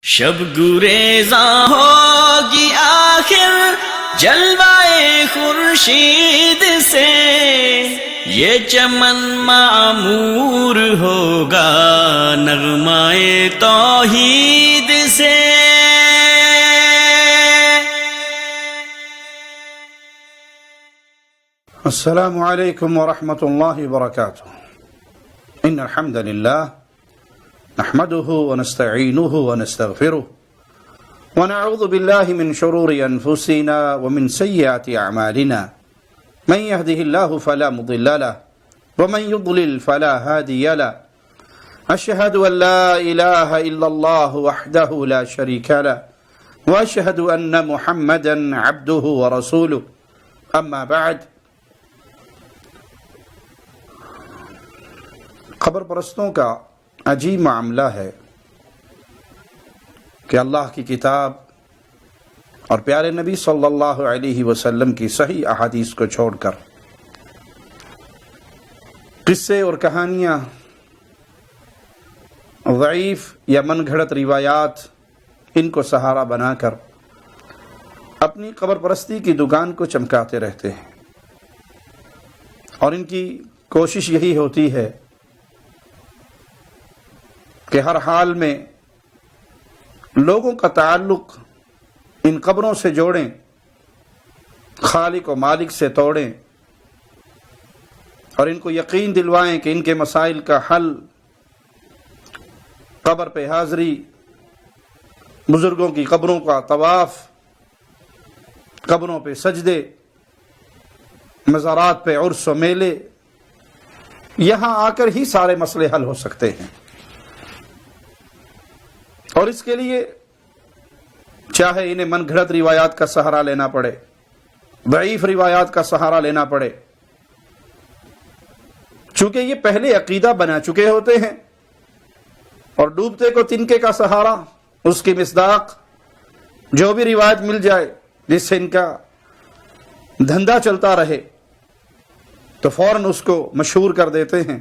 شب گریزاں ہوگی آخر جلوائے خورشید سے، یہ چمن معمور ہوگا نغمائے توحید سے۔ السلام علیکم ورحمۃ اللہ وبرکاتہ۔ ان الحمد للہ نحمده ونستعینه ونستغفره ونعوذ باللہ من شرور انفسنا ومن سیئات اعمالنا، من يهده الله فلا مضل له ومن يضلل فلا هادي له، اشهد ان لا اله الا الله وحده لا شريك له واشهد ان محمدا عبده ورسوله، اما بعد۔ خبر پرستوں کا عجیب معاملہ ہے کہ اللہ کی کتاب اور پیارے نبی صلی اللہ علیہ وسلم کی صحیح احادیث کو چھوڑ کر قصے اور کہانیاں، ضعیف یا من گھڑت روایات، ان کو سہارا بنا کر اپنی قبر پرستی کی دکان کو چمکاتے رہتے ہیں، اور ان کی کوشش یہی ہوتی ہے کہ ہر حال میں لوگوں کا تعلق ان قبروں سے جوڑیں، خالق و مالک سے توڑیں، اور ان کو یقین دلوائیں کہ ان کے مسائل کا حل قبر پہ حاضری، بزرگوں کی قبروں کا طواف، قبروں پہ سجدے، مزارات پہ عرس و میلے، یہاں آ کر ہی سارے مسئلے حل ہو سکتے ہیں۔ اور اس کے لیے چاہے انہیں من گھڑت روایات کا سہارا لینا پڑے، ضعیف روایات کا سہارا لینا پڑے، چونکہ یہ پہلے عقیدہ بنا چکے ہوتے ہیں، اور ڈوبتے کو تنکے کا سہارا، اس کی مصداق، جو بھی روایت مل جائے جس سے ان کا دھندا چلتا رہے تو فوراً اس کو مشہور کر دیتے ہیں۔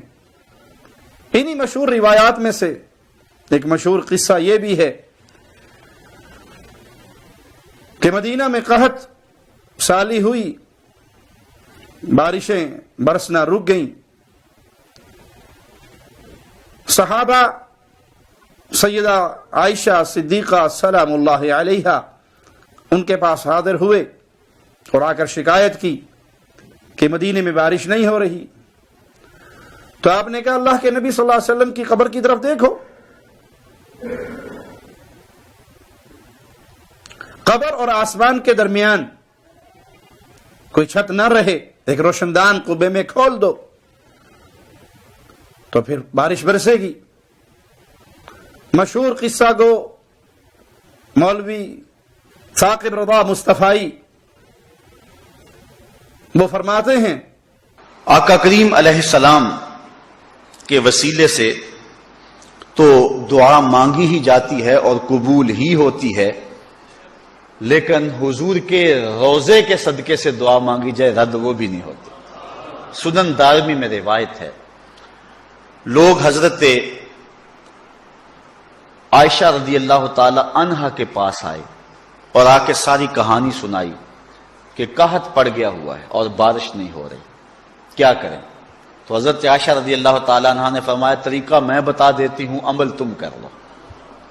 انہی مشہور روایات میں سے ایک مشہور قصہ یہ بھی ہے کہ مدینہ میں قحط سالی ہوئی، بارشیں برسنا رک گئیں، صحابہ سیدہ عائشہ صدیقہ سلام اللہ علیہا ان کے پاس حاضر ہوئے اور آ کر شکایت کی کہ مدینے میں بارش نہیں ہو رہی۔ تو آپ نے کہا اللہ کے نبی صلی اللہ علیہ وسلم کی قبر کی طرف دیکھو، قبر اور آسمان کے درمیان کوئی چھت نہ رہے، ایک روشن دان قبے میں کھول دو تو پھر بارش برسے گی۔ مشہور قصہ گو مولوی ثاقب رضا مصطفی وہ فرماتے ہیں آقا کریم علیہ السلام کے وسیلے سے تو دعا مانگی ہی جاتی ہے اور قبول ہی ہوتی ہے، لیکن حضور کے روضے کے صدقے سے دعا مانگی جائے رد وہ بھی نہیں ہوتی۔ سنن دارمی میں روایت ہے، لوگ حضرت عائشہ رضی اللہ تعالی عنہا کے پاس آئے اور آ کے ساری کہانی سنائی کہ قحط پڑ گیا ہوا ہے اور بارش نہیں ہو رہی، کیا کریں؟ تو حضرت عائشہ رضی اللہ تعالیٰ عنہ نے فرمایا طریقہ میں بتا دیتی ہوں، عمل تم کر لو،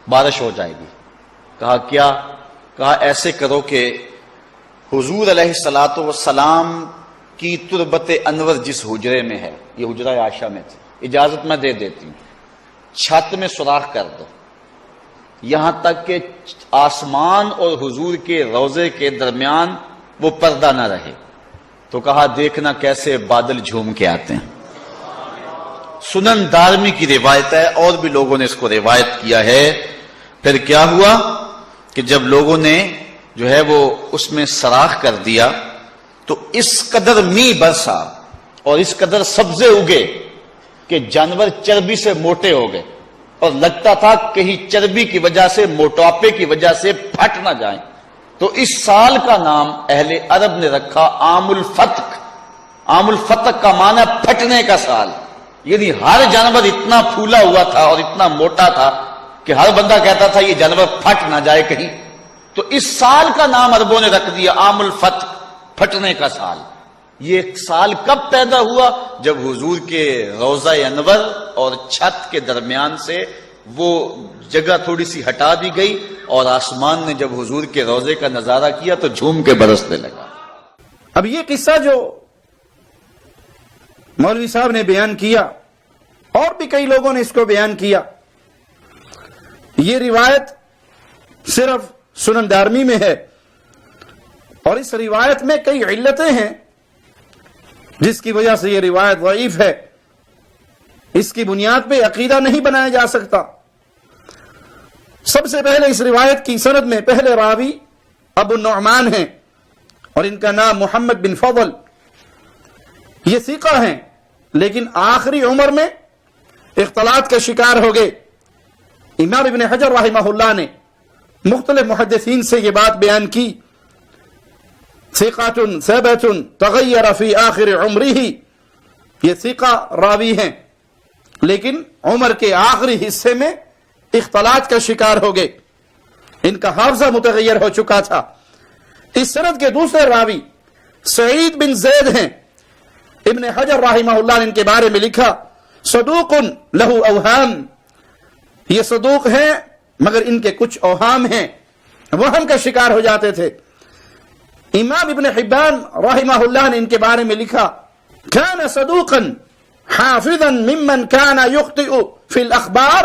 بارش ہو جائے گی۔ کہا کیا؟ کہا ایسے کرو کہ حضور علیہ السلام کی تربت انور جس حجرے میں ہے، یہ حجرہ عائشہ میں تھی، اجازت میں دے دیتی ہوں، چھت میں سوراخ کر دو یہاں تک کہ آسمان اور حضور کے روضے کے درمیان وہ پردہ نہ رہے۔ تو کہا دیکھنا کیسے بادل جھوم کے آتے ہیں۔ سنن دارمی کی روایت ہے، اور بھی لوگوں نے اس کو روایت کیا ہے۔ پھر کیا ہوا کہ جب لوگوں نے جو ہے وہ اس میں سراخ کر دیا تو اس قدر می برسا اور اس قدر سبزے اگے کہ جانور چربی سے موٹے ہو گئے، اور لگتا تھا کہیں چربی کی وجہ سے، موٹاپے کی وجہ سے پھٹ نہ جائیں۔ تو اس سال کا نام اہل عرب نے رکھا عام الفتق۔ عام الفتق کا معنی پھٹنے کا سال، یعنی ہر جانور اتنا پھولا ہوا تھا اور اتنا موٹا تھا کہ ہر بندہ کہتا تھا یہ جانور پھٹ نہ جائے کہیں، تو اس سال کا نام عربوں نے رکھ دیا عام الفتح، پھٹنے کا سال۔ یہ سال کب پیدا ہوا؟ جب حضور کے روضہ انور اور چھت کے درمیان سے وہ جگہ تھوڑی سی ہٹا دی گئی اور آسمان نے جب حضور کے روضے کا نظارہ کیا تو جھوم کے برسنے لگا۔ اب یہ قصہ جو مولوی صاحب نے بیان کیا اور بھی کئی لوگوں نے اس کو بیان کیا، یہ روایت صرف سنن دارمی میں ہے، اور اس روایت میں کئی علتیں ہیں جس کی وجہ سے یہ روایت ضعیف ہے، اس کی بنیاد پہ عقیدہ نہیں بنایا جا سکتا۔ سب سے پہلے اس روایت کی سند میں پہلے راوی ابو النعمان ہیں اور ان کا نام محمد بن فضل، یہ ثقہ ہیں لیکن آخری عمر میں اختلاط کا شکار ہو گئے۔ امام ابن حجر رحمہ اللہ نے مختلف محدثین سے یہ بات بیان کی، ثقۃ ثبت تغیر فی آخر عمرہ، یہ ثقہ راوی ہیں لیکن عمر کے آخری حصے میں اختلاط کا شکار ہو گئے، ان کا حافظہ متغیر ہو چکا تھا۔ اس سند کے دوسرے راوی سعید بن زید ہیں، ابن حجر رحمہ اللہ نے ان کے بارے میں لکھا صدوق لہ اوہام، یہ صدوق ہیں مگر ان کے کچھ اوہام ہیں، وہم کا شکار ہو جاتے تھے۔ امام ابن حبان رحمہ اللہ نے ان کے بارے میں لکھا کان صدوقا حافظا ممن کان یخطئ فی الاخبار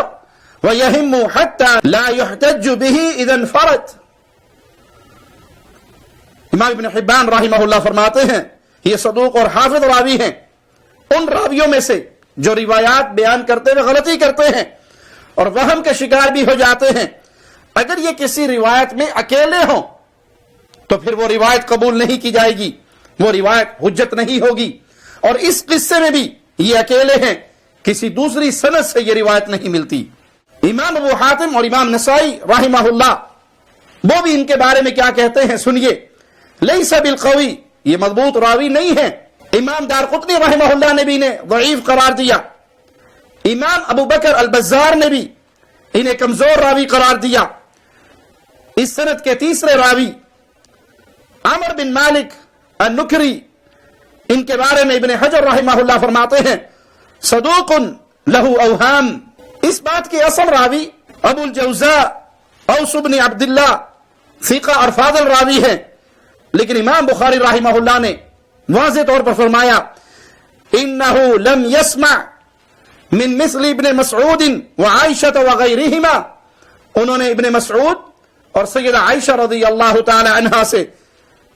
ویہم حتی لا یحتج به اذا انفرد۔ امام ابن حبان رحمہ اللہ فرماتے ہیں یہ صدوق اور حافظ راوی ہیں، ان راویوں میں سے جو روایات بیان کرتے ہوئے غلطی کرتے ہیں اور وہم کے شکار بھی ہو جاتے ہیں، اگر یہ کسی روایت میں اکیلے ہوں تو پھر وہ روایت قبول نہیں کی جائے گی، وہ روایت حجت نہیں ہوگی، اور اس قصے میں بھی یہ اکیلے ہیں، کسی دوسری سند سے یہ روایت نہیں ملتی۔ امام ابو حاتم اور امام نسائی رحمہ اللہ وہ بھی ان کے بارے میں کیا کہتے ہیں سنیے، لیس بالقوی، یہ مضبوط راوی نہیں ہے۔ امام دارقطنی رحمہ اللہ نے بھی انہیں ضعیف قرار دیا، امام ابو بکر البزار نے بھی انہیں کمزور راوی قرار دیا۔ اس سند کے تیسرے راوی عمر بن مالک النکری، ان کے بارے میں ابن حجر رحمہ اللہ فرماتے ہیں صدوق لہ اوہام، اس بات کے اصل راوی ابو الجوزاء اوس بن عبداللہ ثقہ اور فاضل راوی ہیں، لیکن امام بخاری رحمہ اللہ نے واضح طور پر فرمایا انہ لم یسمع من مثل ابن مسعود وعائشہ وغیرہما، انہوں نے ابن مسعود اور سیدہ عائشہ رضی اللہ تعالی عنہا سے،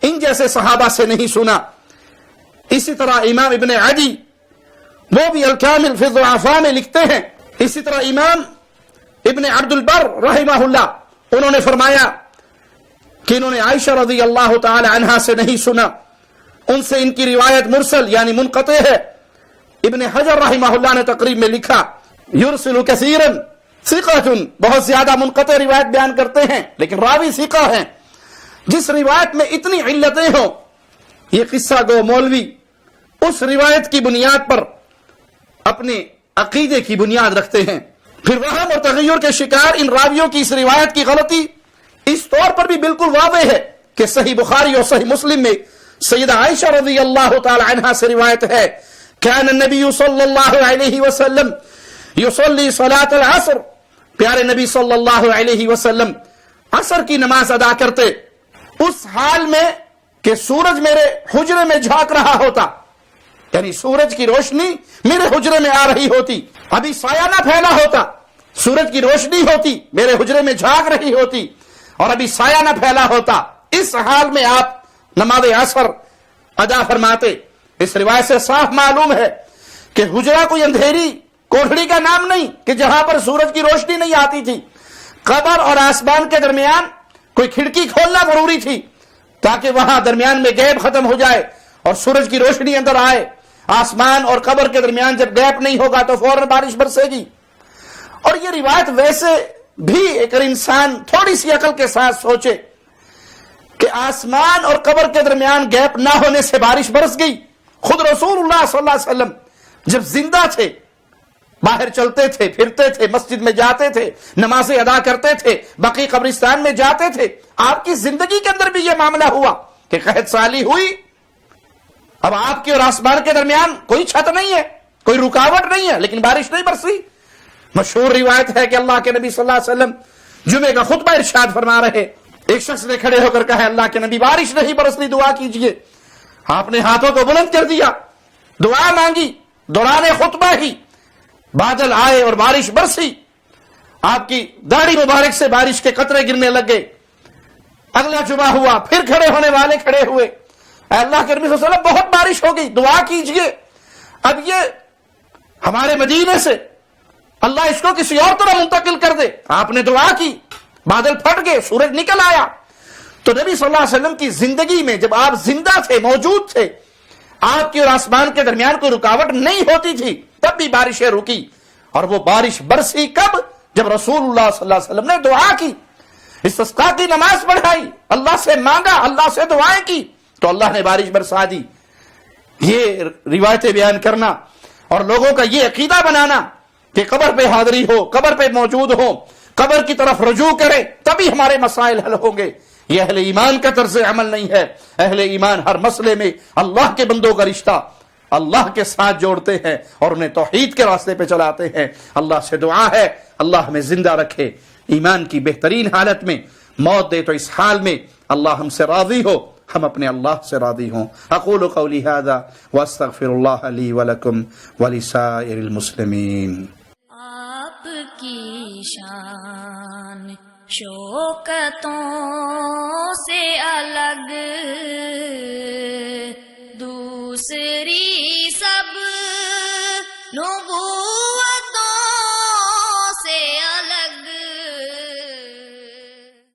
ان جیسے صحابہ سے نہیں سنا۔ اسی طرح امام ابن عدی وہ بھی الکامل فی الضعفاء میں لکھتے ہیں، اسی طرح امام ابن عبد البر رحمہ اللہ انہوں نے فرمایا کہ انہوں نے عائشہ رضی اللہ تعالی عنہا سے نہیں سنا، ان سے ان کی روایت مرسل یعنی منقطع ہے۔ ابن حجر رحمہ اللہ نے تقریب میں لکھا یرسل کثیرا ثقۃ، بہت زیادہ منقطع روایت بیان کرتے ہیں لیکن راوی ثقہ ہیں۔ جس روایت میں اتنی علتیں ہوں، یہ قصہ گو مولوی اس روایت کی بنیاد پر اپنے عقیدے کی بنیاد رکھتے ہیں، پھر وہم اور تغیر کے شکار ان راویوں کی اس روایت کی غلطی اس طور پر بھی بالکل واضح ہے کہ صحیح بخاری اور صحیح مسلم میں سیدہ عائشہ رضی اللہ تعالی عنہا سے روایت ہے کان النبی صلی اللہ علیہ وسلم یصلی صلاۃ العصر، پیارے نبی صلی اللہ علیہ وسلم عصر کی نماز ادا کرتے اس حال میں کہ سورج میرے حجرے میں جھانک رہا ہوتا، یعنی سورج کی روشنی میرے حجرے میں آ رہی ہوتی، ابھی سایہ نہ پھیلا ہوتا، سورج کی روشنی ہوتی میرے حجرے میں جھانک رہی ہوتی اور ابھی سایہ نہ پھیلا ہوتا، اس حال میں آپ نماز عصر ادا فرماتے۔ اس روایت سے صاف معلوم ہے کہ حجرہ کوئی اندھیری کوٹھڑی کا نام نہیں کہ جہاں پر سورج کی روشنی نہیں آتی تھی، قبر اور آسمان کے درمیان کوئی کھڑکی کھولنا ضروری تھی تاکہ وہاں درمیان میں گیپ ختم ہو جائے اور سورج کی روشنی اندر آئے۔ آسمان اور قبر کے درمیان جب گیپ نہیں ہوگا تو فوراً بارش برسے گی۔ اور یہ روایت ویسے بھی اگر انسان تھوڑی سی عقل کے ساتھ سوچے کہ آسمان اور قبر کے درمیان گیپ نہ ہونے سے بارش برس گئی، خود رسول اللہ صلی اللہ علیہ وسلم جب زندہ تھے باہر چلتے تھے، پھرتے تھے، مسجد میں جاتے تھے، نمازیں ادا کرتے تھے، بقیع قبرستان میں جاتے تھے. آپ کی زندگی کے اندر بھی یہ معاملہ ہوا کہ قحط سالی ہوئی. اب آپ کے اور آسمان کے درمیان کوئی چھت نہیں ہے، کوئی رکاوٹ نہیں ہے، لیکن بارش نہیں برسی. مشہور روایت ہے کہ اللہ کے نبی صلی اللہ علیہ وسلم جمعے کا خطبہ ارشاد فرما رہے، ایک شخص نے کھڑے ہو کر کہا اللہ کے نبی بارش نہیں برستی، دعا کیجئے. آپ نے ہاتھوں کو بلند کر دیا، دعا مانگی، دوران خطبہ ہی بادل آئے اور بارش برسی. آپ کی داڑھی مبارک سے بارش کے قطرے گرنے لگ گئے. اگلا جمعہ ہوا، پھر کھڑے ہونے والے کھڑے ہوئے، اے اللہ کے نبی صلی اللہ علیہ وسلم بہت بارش ہو گئی، دعا کیجئے. اب یہ ہمارے مدینے سے اللہ اس کو کسی اور طرح منتقل کر دے. آپ نے دعا کی، بادل پھٹ گئے، سورج نکل آیا. تو نبی صلی اللہ علیہ وسلم کی زندگی میں جب آپ زندہ تھے، موجود تھے، آپ کی اور آسمان کے درمیان کوئی رکاوٹ نہیں ہوتی تھی، تب بھی بارشیں رکی. اور وہ بارش برسی کب؟ جب رسول اللہ صلی اللہ علیہ وسلم نے دعا کی، استسقاء کی نماز پڑھائی، اللہ سے مانگا، اللہ سے دعائیں کی، تو اللہ نے بارش برسا دی. یہ روایتیں بیان کرنا اور لوگوں کا یہ عقیدہ بنانا کہ قبر پہ حاضری ہو، قبر پہ موجود ہو، قبر کی طرف رجوع کرے تبھی ہمارے مسائل حل ہوں گے، یہ اہل ایمان کا طرز عمل نہیں ہے. اہل ایمان ہر مسئلے میں اللہ کے بندوں کا رشتہ اللہ کے ساتھ جوڑتے ہیں اور انہیں توحید کے راستے پہ چلاتے ہیں. اللہ سے دعا ہے اللہ ہمیں زندہ رکھے ایمان کی بہترین حالت میں، موت دے تو اس حال میں اللہ ہم سے راضی ہو، ہم اپنے اللہ سے راضی ہوں. اقول قولی ھذا واستغفر اللہ لی ولکم ولسائر المسلمین. آپ کی شان شوکتوں سے الگ